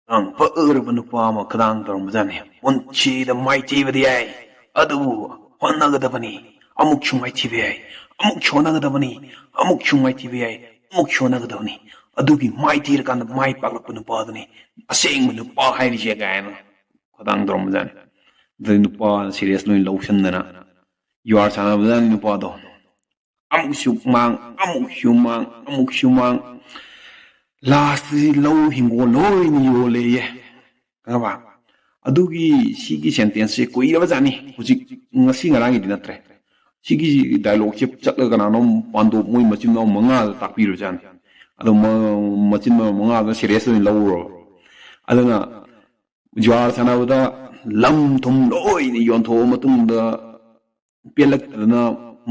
Ang ꯐꯛꯑꯔꯕ ꯅꯨꯄꯥ ꯑꯃ ꯈꯗꯥꯡ ꯇꯧꯔꯝꯕꯖꯥꯠꯅꯤ ꯄꯨꯟꯁꯤꯗ ꯃꯥꯏꯊꯤꯕꯗꯤ ꯌꯥꯏ ꯑꯗꯨꯕꯨ ꯍꯣꯠꯅꯒꯗꯕꯅꯤ ꯑꯃꯨꯛꯁꯨ ꯃꯥꯏꯊꯤꯕ ꯌꯥꯏ ꯑꯃꯨꯛꯁꯨ ꯍꯣꯠꯅꯒꯗꯕꯅꯤ ꯑꯃꯨꯛꯁꯨ ꯃꯥꯏꯊꯤꯕ ꯌꯥꯏ ꯑꯃꯨꯛꯁꯨ ꯍꯣꯠꯅꯒꯗꯕꯅꯤ ꯑꯗꯨꯒꯤ ꯃꯥꯏꯊꯤꯔꯀꯥꯟꯗ ꯃꯥꯏ ꯄꯥꯛꯂꯛꯄ ꯅꯨꯄꯥꯗꯨꯅꯤ ꯑꯁꯦꯡꯕ ꯅꯨꯄꯥ ꯍꯥꯏꯔꯤꯁꯦ ꯀꯥꯏꯅ ꯈꯗꯥꯡ ꯇꯧꯔꯝꯕꯖꯥꯠꯅꯤ ꯑꯗꯨꯗꯩ ꯅꯨꯄꯥ ꯁꯤꯔꯤꯌꯁ ꯂꯣꯏꯅ ꯂꯧꯁꯤꯟꯗꯅ ꯌꯨꯍꯥꯔ ꯁꯥꯟꯅꯕꯖꯥꯠꯅꯤ ꯅꯨꯄꯥꯗꯣ ꯑꯃꯨꯛꯁꯨ ꯃꯥꯡ ꯑꯃꯨꯛꯁꯨ ꯃꯥꯡ ꯑꯃꯨꯛꯁꯨ ꯃꯥꯡ ꯂꯥꯁꯇꯗꯤ ꯂꯧ ꯍꯤꯡꯒꯣꯜ ꯂꯣꯏꯅ ꯌꯣꯜꯂꯦꯌꯦ ꯈꯪꯉꯕ ꯑꯗꯨꯒꯤ ꯁꯤꯒꯤ ꯁꯦꯟꯇꯦꯟꯁꯁꯦ ꯀꯨꯏꯔꯕꯖꯥꯠꯅꯤ ꯍꯧꯖꯤꯛ ꯉꯁꯤ ꯉꯔꯥꯡꯒꯤꯗꯤ ꯅꯠꯇ꯭ꯔꯦ ꯁꯤꯒꯤ ꯗꯥꯏꯂꯣꯒꯁꯦ ꯆꯠꯂꯒ ꯀꯅꯥꯅꯣꯝ ꯄꯥꯟꯗꯣꯞ ꯃꯣꯏ ꯃꯆꯤꯟ ꯃꯅꯥꯎ ꯃꯉꯥꯗ ꯇꯥꯛꯄꯤꯔꯨꯖꯥꯠꯅꯤ ꯑꯗꯣ ꯃꯆꯤꯟ ꯃꯅꯥꯎ ꯃꯉꯥꯗ ꯁꯦꯔꯤꯌꯁ ꯑꯣꯏꯅ ꯂꯧꯔꯨꯔꯕ ꯑꯗꯨꯅ ꯖꯨꯋꯥꯔ ꯁꯥꯟꯅꯕꯗ ꯂꯝ ꯊꯨꯝ ꯂꯣꯏꯅ ꯌꯣꯟꯊꯣꯛꯑ ꯃꯇꯨꯡꯗ ꯄꯦꯜꯂꯛꯇꯗꯅ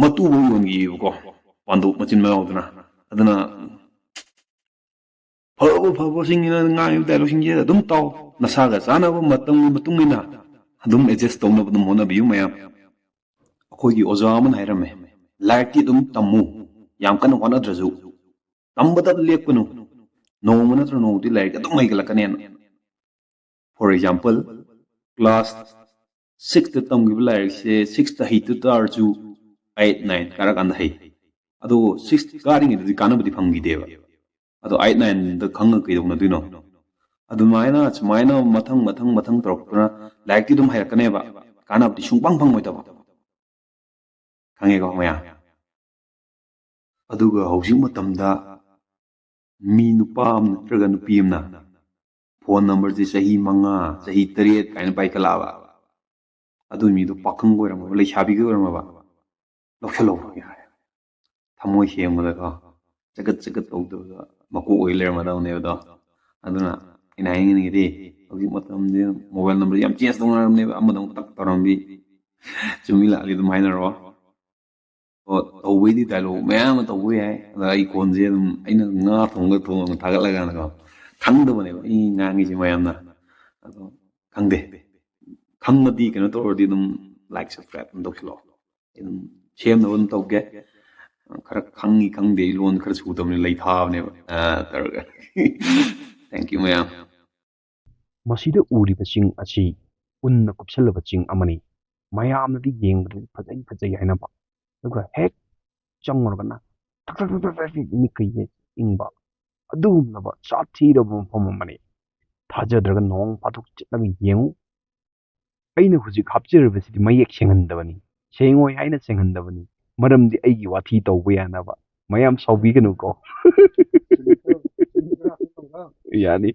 ꯃꯇꯨꯕꯨ ꯌꯣꯟꯈꯤꯑꯕꯀꯣ ꯄꯥꯟꯗꯣꯞ ꯃꯆꯤꯟ ꯃꯅꯥꯎꯗꯨꯅ ꯑꯗꯨꯅ ꯐꯕꯁꯤꯡꯅ ꯉꯥꯡꯉꯤꯕ ꯗꯥꯏꯂꯣꯒꯁꯤꯡꯁꯦ ꯑꯗꯨꯝ ꯇꯥꯎ ꯅꯁꯥꯒ ꯆꯥꯅꯕ ꯃꯇꯝꯒꯤ ꯃꯇꯨꯡ ꯏꯟꯅ ꯑꯗꯨꯝ ꯑꯦꯗꯖꯁ ꯇꯧꯅꯕ ꯑꯗꯨꯝ ꯍꯣꯠꯅꯕꯤꯌꯨ ꯃꯌꯥꯝ ꯑꯩꯈꯣꯏꯒꯤ ꯑꯣꯖꯥ ꯑꯃꯅ ꯍꯥꯏꯔꯝꯃꯦ ꯂꯥꯏꯔꯤꯛꯇꯤ ꯑꯗꯨꯝ ꯇꯝꯃꯨ ꯌꯥꯝ ꯀꯟꯅ ꯍꯣꯠꯅꯗ꯭ꯔꯁꯨ ꯇꯝꯕꯗ ꯂꯦꯞꯀꯅꯨ ꯅꯣꯡꯃ ꯅꯠꯇ꯭ꯔ ꯅꯣꯡꯃꯗꯤ ꯂꯥꯏꯔꯤꯛ ꯑꯗꯨꯝ ꯍꯩꯒꯠꯂꯛꯀꯅꯦꯅ ꯐꯣꯔ ꯑꯦꯛꯖꯥꯝꯄꯜ ꯀ꯭ꯂꯥꯁ 6ꯇ ꯇꯝꯈꯤꯕ ꯂꯥꯏꯔꯤꯛꯁꯦ 6ꯇ ꯍꯩꯇ ꯇꯥꯔꯁꯨ 8 9 ꯀꯥꯔꯀꯥꯟꯗ ꯍꯩ ꯑꯗꯣ 6 ꯀꯥꯔꯤꯉꯩꯗꯗꯤ ꯀꯥꯟꯅꯕꯗꯤ ꯐꯪꯈꯤꯗꯦꯕ ꯑꯗꯣ 8 9ꯗ ꯈꯪꯉ ꯀꯩꯗꯧꯅꯗꯣꯏꯅꯣ ꯑꯗꯨꯃꯥꯏꯅ ꯁꯨꯃꯥꯏꯅ ꯃꯊꯪ ꯃꯊꯪ ꯃꯊꯪ ꯇꯧꯔꯛꯇꯨꯅ ꯂꯥꯏꯔꯤꯛꯇꯤ ꯑꯗꯨꯝ ꯍꯩꯔꯛꯀꯅꯦꯕ ꯀꯥꯟꯅꯕꯗꯤ ꯁꯨꯡꯐꯪ ꯐꯪꯉꯣꯏꯗꯕ ꯈꯪꯉꯦꯀꯣ ꯃꯌꯥꯝ ꯑꯗꯨꯒ ꯍꯧꯖꯤꯛ ꯃꯇꯝꯗ ꯃꯤ ꯅꯨꯄꯥ ꯑꯃ ꯅꯠꯇ꯭ꯔꯒ ꯅꯨꯄꯤ ꯑꯃꯅ ꯐꯣꯟ ꯅꯝꯕꯔꯁꯦ ꯆꯍꯤ 5 ꯆꯍꯤ 7 ꯀꯥꯏꯅ ꯄꯥꯏꯈꯠꯂꯛꯑꯕ ꯑꯗꯨ ꯃꯤꯗꯣ ꯄꯥꯈꯪꯒ ꯑꯣꯏꯔꯝꯃꯕ ꯂꯩꯁꯥꯕꯤꯒ ꯑꯣꯏꯔꯝꯃꯕ ꯂꯧꯁꯜꯍꯧꯕ ꯌꯥꯔꯦ ꯊꯃꯣꯏ ꯁꯦꯡꯕꯗꯀꯣ ꯆꯒꯠ ꯆꯒꯠ ꯇꯧꯗꯕꯗ ꯃꯀꯣꯛ ꯑꯣꯏ ꯂꯩꯔꯝꯃꯗꯕꯅꯦꯕꯗꯣ ꯑꯗꯨꯅ ꯑꯩꯅ ꯍꯥꯏꯅꯤꯡꯉꯤꯗꯤ ꯍꯧꯖꯤꯛ ꯃꯇꯝꯗꯤ ꯃꯣꯕꯥꯏꯜ ꯅꯝꯕꯔ ꯌꯥꯝ ꯆꯦꯟꯖ ꯇꯧꯅꯔꯕꯅꯦꯕ ꯑꯃꯗ ꯑꯃꯨꯛ ꯇꯛ ꯇꯧꯔꯝꯕꯤ ꯆꯨꯝꯃꯤ ꯂꯥꯛꯂꯤ ꯑꯗꯨꯝ ꯍꯥꯏꯅꯔꯣ ꯑꯣ ꯇꯧꯕꯩꯗꯤ ꯗꯥꯏꯂꯣഗ് ꯃꯌꯥꯝ ꯑꯃ ꯇꯧꯕ ꯌꯥꯏ ꯑꯗ ꯑꯩ ꯈꯣꯟꯁꯦ ꯑꯗꯨꯝ ꯑꯩꯅ ꯉꯥ ꯊꯣꯡꯉꯒ ꯊꯥꯒꯠꯂꯀꯥꯟꯗꯀꯣ ꯈꯪꯗꯕꯅꯦꯕ ꯑꯩ ꯉꯥꯡꯉꯤꯁꯦ ꯃꯌꯥꯝꯅ ꯑꯗꯣ ꯈꯪꯗꯦ ꯈꯪꯉꯗꯤ ꯀꯩꯅꯣ ꯇꯧꯔꯗꯤ ꯑꯗꯨꯝ ꯂꯥꯏꯛ ꯁꯕꯁꯀ꯭ꯔꯥꯏꯕ ꯑꯗꯨꯝ ꯇꯧꯁꯤꯜꯂꯛꯑꯣ ꯑꯗꯨꯝ ꯁꯦꯝꯅꯕ ꯑꯗꯨꯝ ꯇꯧꯒꯦ ꯈꯔ ꯈꯪꯉꯤ ꯈꯪꯗꯦ ꯂꯣꯟ ꯈꯔ ꯁꯨꯗꯕꯅꯤ ꯂꯩ ꯊꯥꯕꯅꯦꯕ ꯇꯧꯔꯒ ꯊꯦꯡꯛ ꯌꯨ ꯃꯌꯥꯝ ꯃꯁꯤꯗ ꯎꯔꯤꯕ ꯆꯤꯡ ꯑꯁꯤ ꯎꯟꯅ ꯀꯨꯞꯁꯜꯂꯕ ꯆꯤꯡ ꯑꯃꯅꯤ ꯃꯌꯥꯝꯅꯗꯤ ꯌꯦꯡꯕꯗꯗꯤ ꯐꯖꯩ ꯐꯖꯩ ꯍꯥꯏꯅꯕ ꯑꯗꯨꯒ ꯍꯦꯛ ꯆꯪꯉꯨꯔꯒꯅ ꯊꯛ ꯊꯛ ꯊꯛ ꯊꯛ ꯊꯛ ꯃꯤꯠꯀꯩꯁꯦ ꯏꯪꯕ ꯑꯗꯨꯒꯨꯝꯂꯕ ꯁꯥꯊꯤꯔꯕ ꯃꯐꯝ ꯑꯃꯅꯤ ꯊꯥꯖꯗ꯭ꯔꯒ ꯅꯣꯡ ꯐꯥꯗꯣꯛ ꯆꯠꯂꯒ ꯌꯦꯡꯉꯨ ꯑꯩꯅ ꯍꯧꯖꯤꯛ ꯍꯥꯞꯆꯔꯤꯕꯁꯤꯗꯤ ꯃꯌꯦꯛ ꯁꯦꯡꯍꯟꯗꯕꯅꯤ ꯁꯦꯡꯉꯣꯏ ꯍꯥꯏꯅ ꯁꯦꯡꯍꯟꯗꯕꯅꯤ ꯃꯔꯝꯗꯤ ꯑꯩꯒꯤ ꯋꯥꯊꯤ ꯇꯧꯕ ꯌꯥꯅꯕ ꯃꯌꯥꯝ ꯁꯥꯎꯕꯤꯒꯅꯨꯀꯣ ꯌꯥꯅꯤ